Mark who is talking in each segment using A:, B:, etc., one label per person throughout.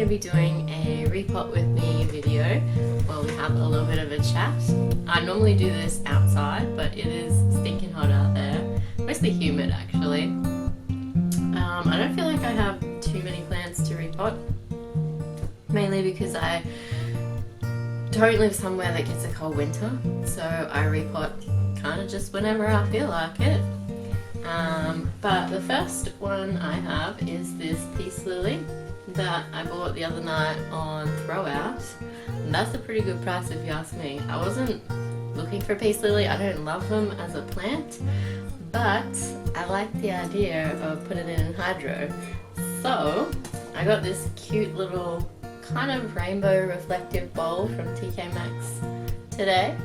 A: to be doing a repot with me video where we have a little bit of a chat. I normally do this outside, but it is stinking hot out there, mostly humid actually. I don't feel like I have too many plants to repot, mainly because I don't live somewhere that gets a cold winter, so I repot kind of just whenever I feel like it. But the first one I have is this peace lily that I bought the other night on Throwout. And that's a pretty good price if you ask me. I wasn't looking for peace lily, I don't love them as a plant, but I like the idea of putting it in hydro. So I got this cute little kind of rainbow reflective bowl from TK Maxx today,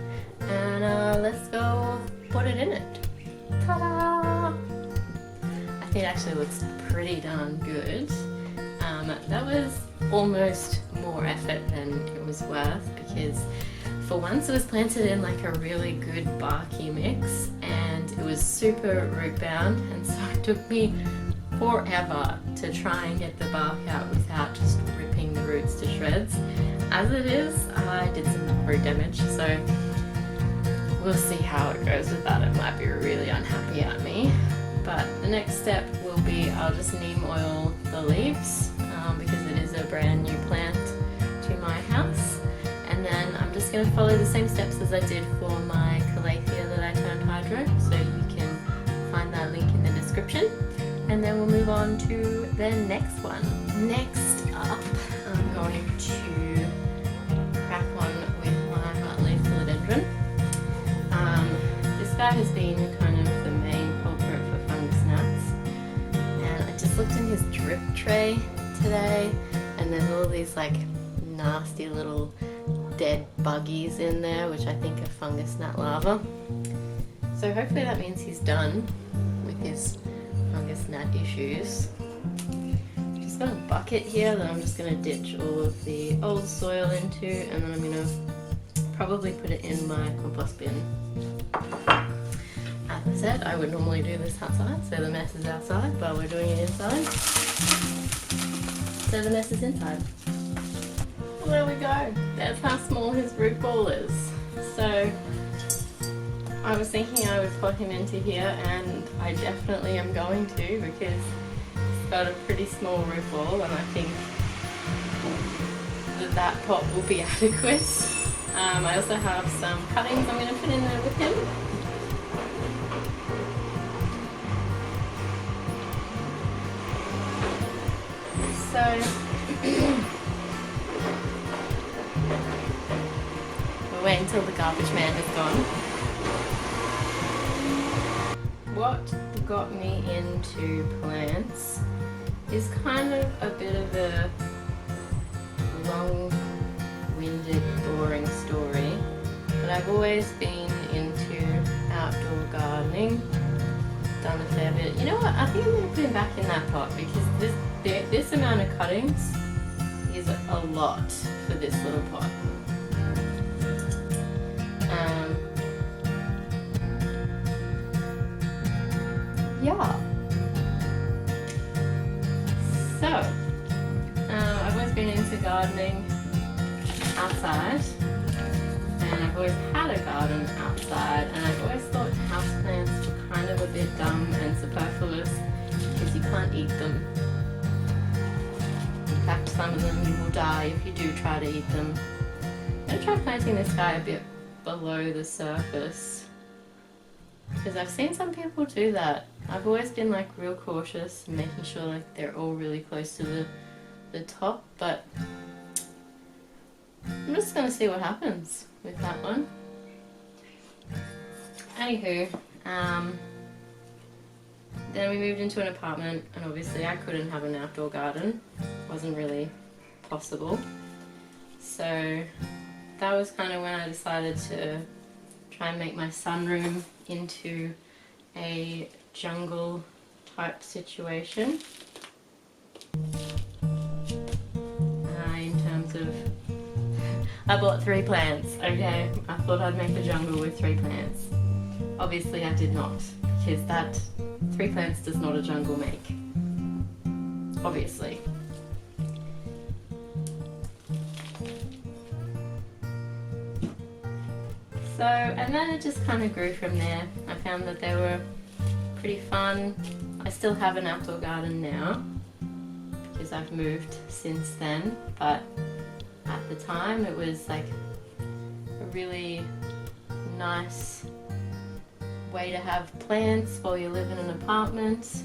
A: and let's go put it in it. Ta-da! I think it actually looks pretty darn good. That was almost more effort than it was worth, because for once it was planted in like a really good barky mix and it was super root bound, and so it took me forever to try and get the bark out without just ripping the roots to shreds. As it is, I did some root damage, so we'll see how it goes with that. It might be really unhappy at me. But the next step will be I'll just neem oil the leaves because it is a brand new plant to my house. And then I'm just going to follow the same steps as I did for my calathea that I turned hydro, so you can find that link in the description. And then we'll move on to the next one. Next up, I'm going to crack on with my heartleaf philodendron. This guy has been kind of the main culprit for fungus gnats, and I just looked in his drip tray today, and there's all these like nasty little dead buggies in there, which I think are fungus gnat larvae. So hopefully that means he's done with his fungus gnat issues. Just got a bucket here that I'm just going to ditch all of the old soil into, and then I'm going to probably put it in my compost bin. As I said, I would normally do this outside, so the mess is outside, but we're doing it inside, so the mess is inside. Well, there we go. That's how small his root ball is. So I was thinking I would put him into here, and I definitely am going to, because he's got a pretty small root ball, and I think that pot will be adequate. I also have some cuttings I'm going to put in there with him. So we'll wait until the garbage man is gone. What got me into plants is kind of a bit of a long-winded, boring story, but I've always been into outdoor gardening, done a fair bit. You know what, I think I'm going to put him back in that pot, because this amount of cuttings is a lot for this little pot. Yeah. So, I've always been into gardening outside, and I've always had a garden outside, and I've always thought houseplants were kind of a bit dumb and superfluous because you can't eat them. In fact, some of them you will die if you do try to eat them. I'm going to try planting this guy a bit below the surface, because I've seen some people do that. I've always been like real cautious, making sure like they're all really close to the top, but I'm just going to see what happens with that one. Anywho, then we moved into an apartment, and obviously I couldn't have an outdoor garden. It wasn't really possible. So that was kind of when I decided to try and make my sunroom into a jungle type situation. In terms of, I bought 3 plants, okay? I thought I'd make a jungle with 3 plants. Obviously I did not, because that 3 plants does not a jungle make. Obviously. So, and then it just kind of grew from there. I found that they were pretty fun. I still have an outdoor garden now because I've moved since then, but at the time it was like a really nice way to have plants while you live in an apartment,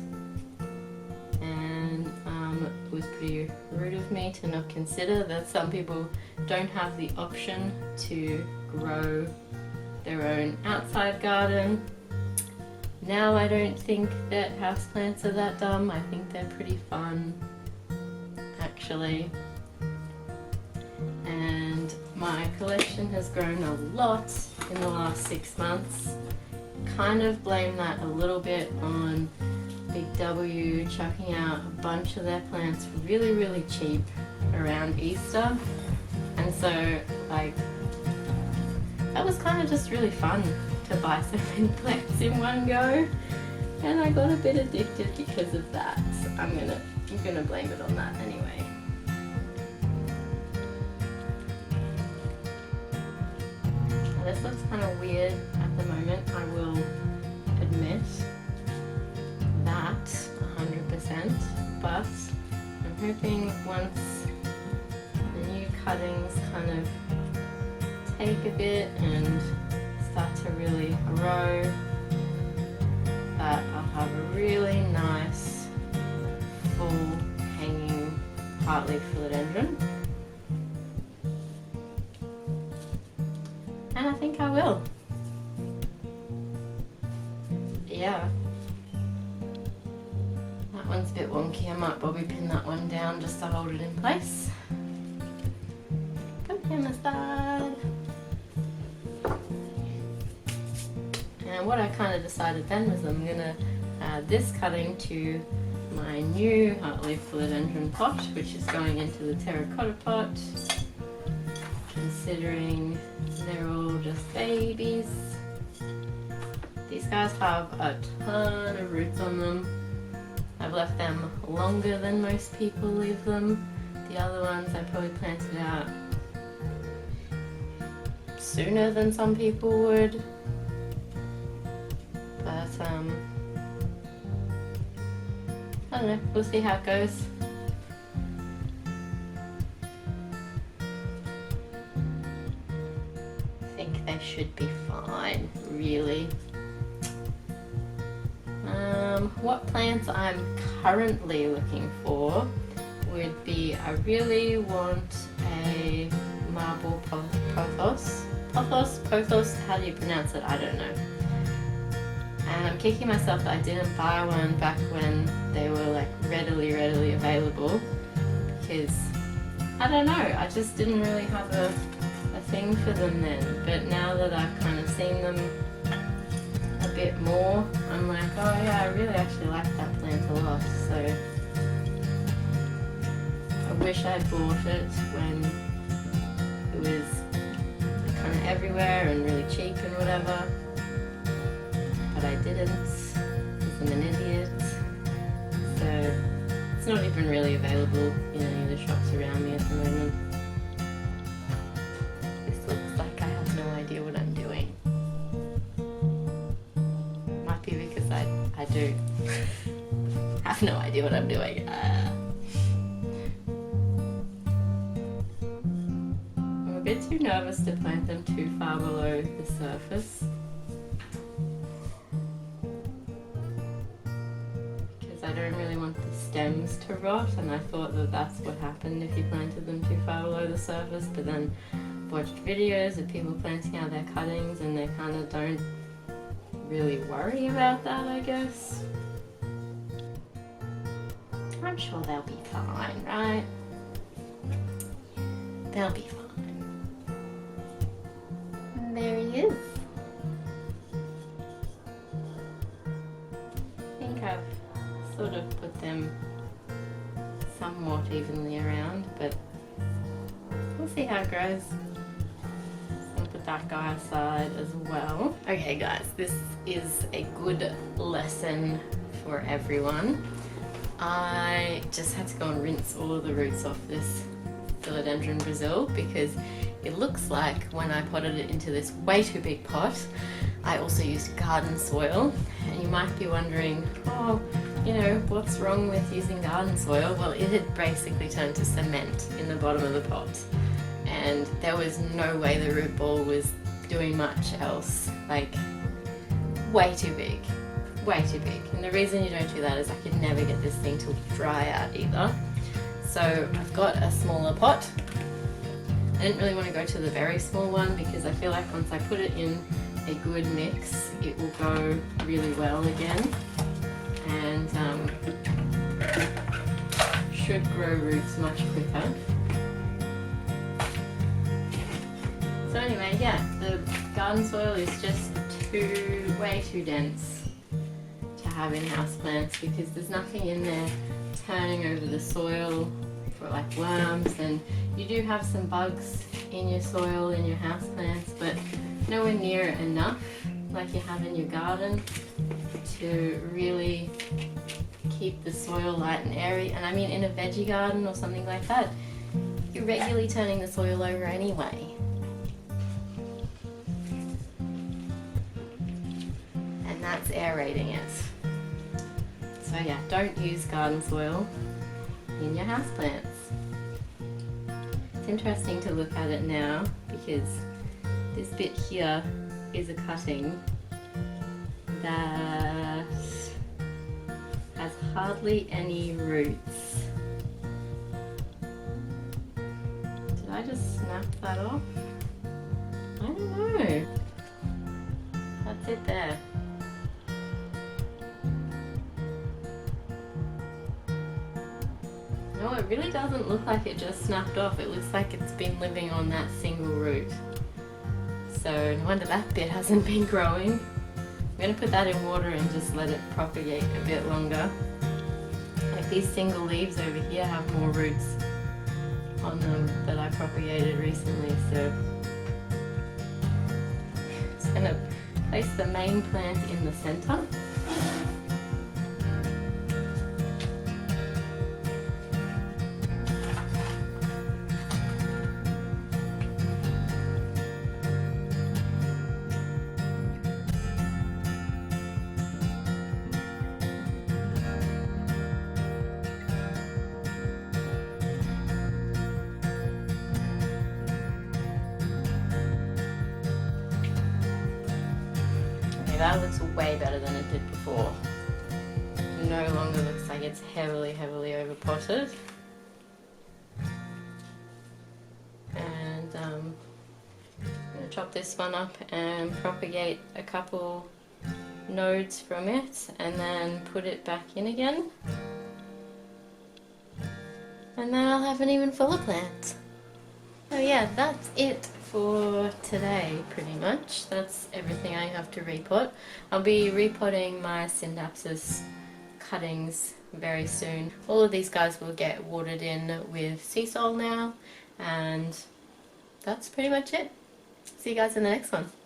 A: and it was pretty rude of me to not consider that some people don't have the option to grow their own outside garden. Now I don't think that houseplants are that dumb. I think they're pretty fun, actually. And my collection has grown a lot in the last 6 months. Kind of blame that a little bit on Big W chucking out a bunch of their plants really, really cheap around Easter. And so, like, that was kind of just really fun to buy so many plants in one go. And I got a bit addicted because of that. So I'm gonna blame it on that anyway. Now this looks kind of weird at the moment, I will admit that 100%, but I'm hoping once the new cuttings kind of take a bit and start to really grow, that I'll have a really nice full hanging heartleaf philodendron. And I think I will. Yeah. That one's a bit wonky. I might bobby pin that one down just to hold it in place. Put him aside. And what I kind of decided then was I'm gonna add this cutting to my new heartleaf philodendron pot, which is going into the terracotta pot, considering they're all just babies. These guys have a ton of roots on them. I've left them longer than most people leave them. The other ones I probably planted out sooner than some people would. But I don't know, we'll see how it goes. I think they should be fine, really. What plants I'm currently looking for would be, I really want a marble pothos. Pothos, how do you pronounce it? I don't know. And I'm kicking myself that I didn't buy one back when they were like readily available, because I don't know, I just didn't really have a thing for them then. But now that I've kind of seen them a bit more, I'm like, oh yeah, I really actually like that plant a lot. So I wish I'd bought it when it was kind of everywhere and really cheap and whatever. But I didn't, because I'm an idiot. So it's not even really available in any of the shops around me at the moment. This looks like I have no idea what I'm doing. Might be because I do have no idea what I'm doing. I'm a bit too nervous to plant them too far below the surface. I don't really want the stems to rot, and I thought that that's what happened if you planted them too far below the surface, but then watched videos of people planting out their cuttings and they kind of don't really worry about that, I guess. I'm sure they'll be fine, right? They'll be fine. And there he is. I think I've sort of put them somewhat evenly around, but we'll see how it goes. I'll put that guy aside as well. Okay guys, this is a good lesson for everyone. I just had to go and rinse all of the roots off this philodendron Brazil, because it looks like when I potted it into this way too big pot, I also used garden soil. And you might be wondering, oh, you know, what's wrong with using garden soil? Well, it had basically turned to cement in the bottom of the pot, and there was no way the root ball was doing much else. Like, way too big. Way too big. And the reason you don't do that is I could never get this thing to dry out either. So I've got a smaller pot. I didn't really want to go to the very small one because I feel like once I put it in a good mix, it will go really well again, and should grow roots much quicker. So anyway, yeah, the garden soil is just way too dense to have in houseplants, because there's nothing in there turning over the soil for like worms, and you do have some bugs in your soil in your houseplants, but nowhere near enough like you have in your garden to really keep the soil light and airy. And I mean, in a veggie garden or something like that, you're regularly turning the soil over anyway. And that's aerating it. So yeah, don't use garden soil in your houseplants. It's interesting to look at it now because this bit here is a cutting that has hardly any roots. Did I just snap that off? I don't know. That's it there. No, it really doesn't look like it just snapped off. It looks like it's been living on that single root. So no wonder that bit hasn't been growing. I'm going to put that in water and just let it propagate a bit longer. Like these single leaves over here have more roots on them that I propagated recently. So I'm just going to place the main plant in the center. That looks way better than it did before. It no longer looks like it's heavily over potted. And I'm going to chop this one up and propagate a couple nodes from it and then put it back in again. And then I'll have an even fuller plant. So yeah, that's it for today, pretty much. That's everything I have to repot. I'll be repotting my Synapsis cuttings very soon. All of these guys will get watered in with sea salt now, and that's pretty much it. See you guys in the next one.